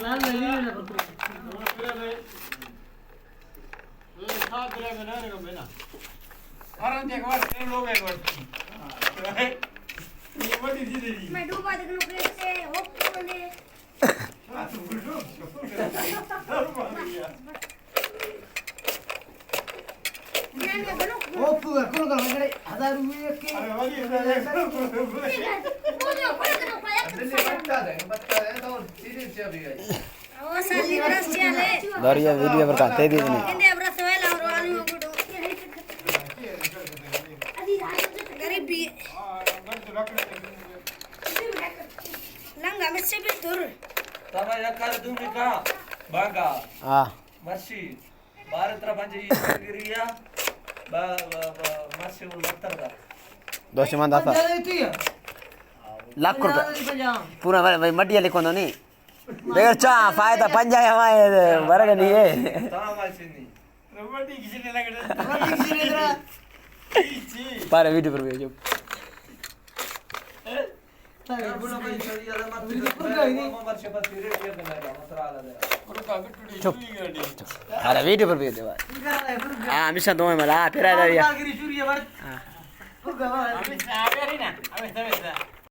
लाल ले ले ना पर साथ ले में ना रे बेना अरे देख बार तीन लोग एक बार ये बड़ी चीज है मैं डूबा देख लो प्लेट से होप बोले तू बुढ़ो डर मार गया मैंने बनो ओ पूरा कौन कर रहा है 1000 रुपए के अरे वाली बोलो पड़ा पाया बता दे तो सीधे से अभी आई ओ साली ब्रश चले दरिया वीडियो पर कहते दी नहीं इंडिया ब्रश वाला और आलू गुडो गरीबी लंगा में से भी दूर तब या कर दूंगी का बागा हां मर्सी भारत रा पंजे गिरिया बा मर्सी वो बत्तर दा दोस्त मान दाता लाख रुपए पूरा भाई मटिया लिखो नी बेगर चा फायदा पंजा हमारे बरग नहीं है ता मासिनी रबड़ी किसी ने लगा रबड़ी किसी ने इधर जी पर वीडियो पर भेजो बोलो भाई चलिए मत मर्सी पर फिर ये मेरा मसरा आला दे और का टुडी हुई गाड़ी अरे वीडियो पर भेज दे भाई हां मिशन दो मला फिर आ रहा है गिरी सूर्य वर हमें आ गया ना हमें